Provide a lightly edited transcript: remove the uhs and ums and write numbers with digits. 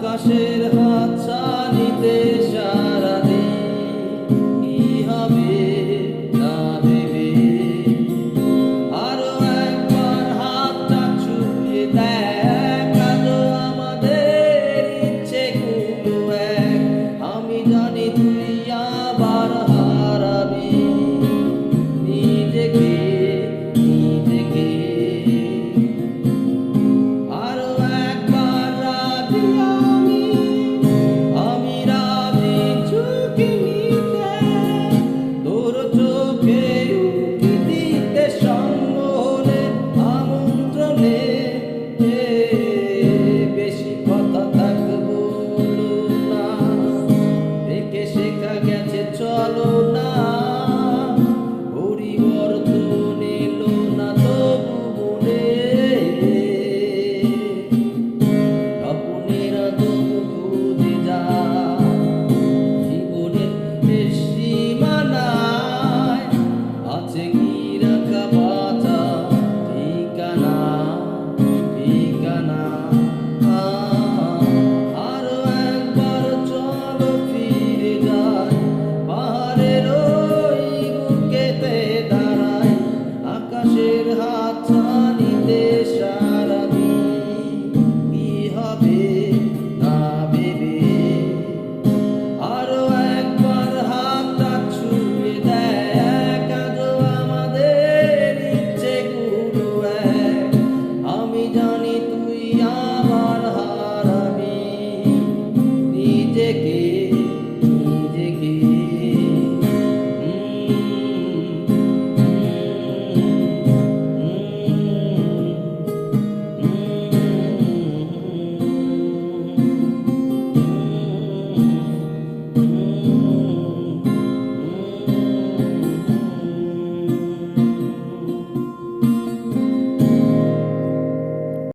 আকাশের হাতছানিতে সারাদিন কি হবে না ভেবে আরো একবার হাতটা ছুঁয়ে দেখ আজও আমাদের ইচ্ছেগুলো এক আমি জানি তুই আবার হারাবি নিজেকে আরো একবার রাজি আমি রাজি ঝুঁকি নিতে তোর চোখে উঁকি দিতে সঙ্গ হলে আমন্ত্রণে বেশি কথা থাকবো না থেকে শেখা গেছে চলো না পরিবর্তন এলো না তবু মনে স্বপ্নের তবু খুঁজে যা জীবনের সীমানায় আছে কি রাখা বাঁচা ঠিকানা ঠিকানা আরো একবার চলো ফিরে যাই পাহাড়ের ওই বুকেতে দাঁড়াই আকাশের হাতছানিতে সারাদিন কি হবে